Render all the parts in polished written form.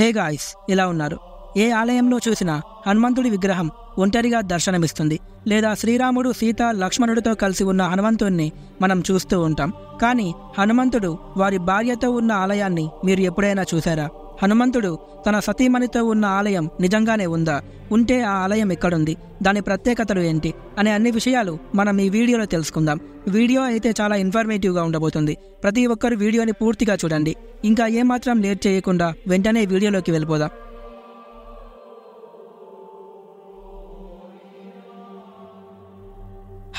Hey guys, ఎలా ఉన్నారు? ఏ ఆలయంలో చూసినా హనుమంతుడి విగ్రహం ఒంటరిగా దర్శనమిస్తుంది, లేదా శ్రీరాముడు సీత లక్ష్మణుడితో కలిసి ఉన్న హనుమంతుడిని మనం చూస్తూ ఉంటాం. కానీ హనుమంతుడు వారి భార్యతో ఉన్న ఆలయాన్ని మీరు ఎప్పుడైనా చూశారా? హనుమంతుడు తన సతీమణితో ఉన్న ఆలయం నిజంగానే ఉందా? ఉంటే ఆ ఆలయం ఎక్కడుంది, దాని ప్రత్యేకతలు ఏంటి అనే అన్ని విషయాలు మనం ఈ వీడియోలో తెలుసుకుందాం. వీడియో అయితే చాలా ఇన్ఫర్మేటివ్గా ఉండబోతుంది. ప్రతి ఒక్కరు వీడియోని పూర్తిగా చూడండి. ఇంకా ఏమాత్రం లేట్ చేయకుండా వెంటనే వీడియోలోకి వెళ్ళిపోదాం.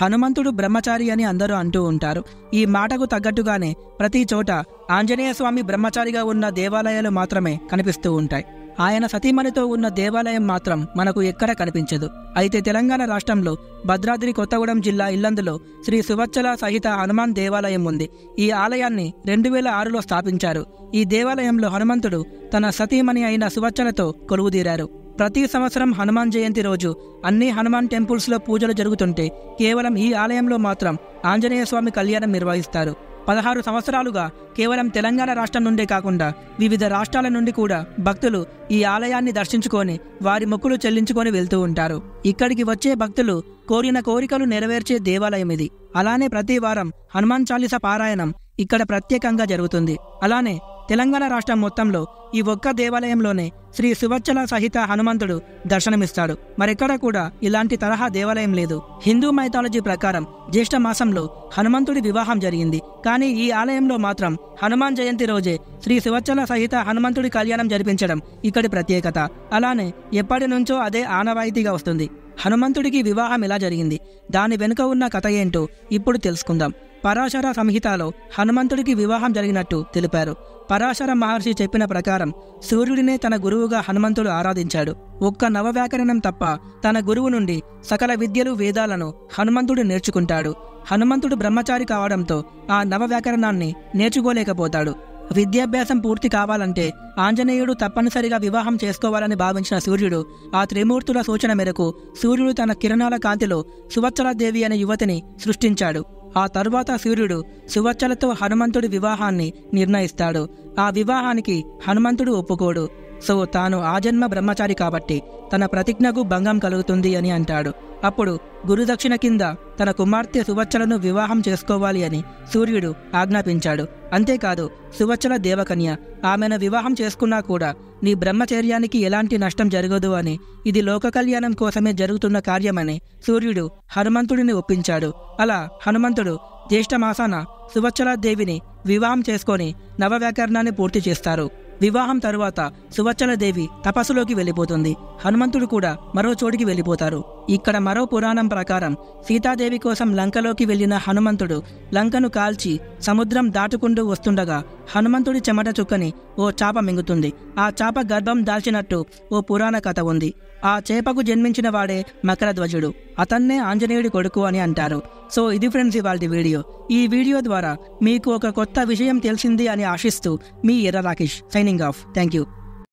హనుమంతుడు బ్రహ్మచారి అని అందరూ అంటూ ఉంటారు. ఈ మాటకు తగ్గట్టుగానే ప్రతి చోట ఆంజనేయ స్వామి బ్రహ్మచారిగా ఉన్న దేవాలయాలు మాత్రమే కనిపిస్తూ ఉంటాయి. ఆయన సతీమణితో ఉన్న దేవాలయం మాత్రం మనకు ఎక్కడా కనిపించదు. అయితే తెలంగాణ రాష్ట్రంలో భద్రాద్రి కొత్తగూడెం జిల్లా ఇల్లందులో శ్రీ సువచ్చల సహిత హనుమాన్ దేవాలయం ఉంది. ఈ ఆలయాన్ని 2006లో స్థాపించారు. ఈ దేవాలయంలో హనుమంతుడు తన సతీమణి అయిన సువచ్చలతో కొలువుదీరారు. ప్రతి సంవత్సరం హనుమాన్ జయంతి రోజు అన్ని హనుమాన్ టెంపుల్స్లో పూజలు జరుగుతుంటే కేవలం ఈ ఆలయంలో మాత్రం ఆంజనేయ స్వామి కళ్యాణం నిర్వహిస్తారు. 16 సంవత్సరాలుగా కేవలం తెలంగాణ రాష్ట్రం నుండే కాకుండా వివిధ రాష్ట్రాల నుండి కూడా భక్తులు ఈ ఆలయాన్ని దర్శించుకొని వారి మొక్కులు చెల్లించుకొని వెళ్తూ ఉంటారు. ఇక్కడికి వచ్చే భక్తులు కోరిన కోరికలు నెరవేర్చే దేవాలయం ఇది. అలానే ప్రతి వారం హనుమాన్ చాలీసా పారాయణం ఇక్కడ ప్రత్యేకంగా జరుగుతుంది. అలానే తెలంగాణ రాష్ట్రం మొత్తంలో ఈ ఒక్క దేవాలయంలోనే శ్రీ సువచ్చల సహిత హనుమంతుడు దర్శనమిస్తాడు. మరెక్కడ కూడా ఇలాంటి తరహా దేవాలయం లేదు. హిందూ మైథాలజీ ప్రకారం జ్యేష్ఠ మాసంలో హనుమంతుడి వివాహం జరిగింది. కానీ ఈ ఆలయంలో మాత్రం హనుమాన్ జయంతి రోజే శ్రీ సువచ్చల సహిత హనుమంతుడి కళ్యాణం జరిపించడం ఇక్కడి ప్రత్యేకత. అలానే ఎప్పటి నుంచో అదే ఆనవాయితీగా వస్తుంది. హనుమంతుడికి వివాహం ఎలా జరిగింది, దాని వెనుక ఉన్న కథ ఏంటో ఇప్పుడు తెలుసుకుందాం. పరాశర సంహితలో హనుమంతుడికి వివాహం జరిగినట్టు తెలిపారు. పరాశర మహర్షి చెప్పిన ప్రకారం సూర్యుడినే తన గురువుగా హనుమంతుడు ఆరాధించాడు. ఒక్క నవవ్యాకరణం తప్ప తన గురువు నుండి సకల విద్యలు వేదాలను హనుమంతుడు నేర్చుకుంటాడు. హనుమంతుడు బ్రహ్మచారి కావడంతో ఆ నవవ్యాకరణాన్ని నేర్చుకోలేకపోతాడు. విద్యాభ్యాసం పూర్తి కావాలంటే ఆంజనేయుడు తప్పనిసరిగా వివాహం చేసుకోవాలని భావించిన సూర్యుడు ఆ త్రిమూర్తుల సూచన మేరకు సూర్యుడు తన కిరణాల కాంతిలో సువచ్చలాదేవి అనే యువతిని సృష్టించాడు. ఆ తరువాత సూర్యుడు సువచ్చలతో హనుమంతుడి వివాహాన్ని నిర్ణయిస్తాడు. ఆ వివాహానికి హనుమంతుడు ఒప్పుకోడు. సో తాను ఆజన్మ బ్రహ్మచారి కాబట్టి తన ప్రతిజ్ఞకు భంగం కలుగుతుంది అని అంటాడు. అప్పుడు గురుదక్షిణ కింద తన కుమార్తె సువచ్చలను వివాహం చేసుకోవాలి అని సూర్యుడు ఆజ్ఞాపించాడు. అంతేకాదు, సువచ్చల దేవకన్య, ఆమెను వివాహం చేసుకున్నా కూడా నీ బ్రహ్మచర్యానికి ఎలాంటి నష్టం జరగదు అని, ఇది లోక కళ్యాణం కోసమే జరుగుతున్న కార్యమని సూర్యుడు హనుమంతుడిని ఒప్పించాడు. అలా హనుమంతుడు జ్యేష్ఠ మాసాన సువచ్చలాదేవిని వివాహం చేసుకొని నవవ్యాకరణాన్ని పూర్తి చేస్తారు. వివాహం తరువాత సువచ్చలదేవి తపస్సులోకి వెళ్ళిపోతుంది. హనుమంతుడు కూడా మరో చోటికి వెళ్ళిపోతారు. ఇక్కడ మరో పురాణం ప్రకారం సీతాదేవి కోసం లంకలోకి వెళ్లిన హనుమంతుడు లంకను కాల్చి సముద్రం దాటుకుంటూ వస్తుండగా హనుమంతుడి చెమట చుక్కని ఓ చాప మింగుతుంది. ఆ చాప గర్భం దాల్చినట్టు ఓ పురాణ కథ ఉంది. ఆ చేపకు జన్మించిన వాడే మకరధ్వజుడు. అతన్నే ఆంజనేయుడి కొడుకు అని అంటారు. సో ఇది ఫ్రెండ్స్ ఇవాల్టి వీడియో. ఈ వీడియో ద్వారా మీకు ఒక కొత్త విషయం తెలిసింది అని ఆశిస్తూ మీ ఎర్ర Rakesh signing off. Thank you.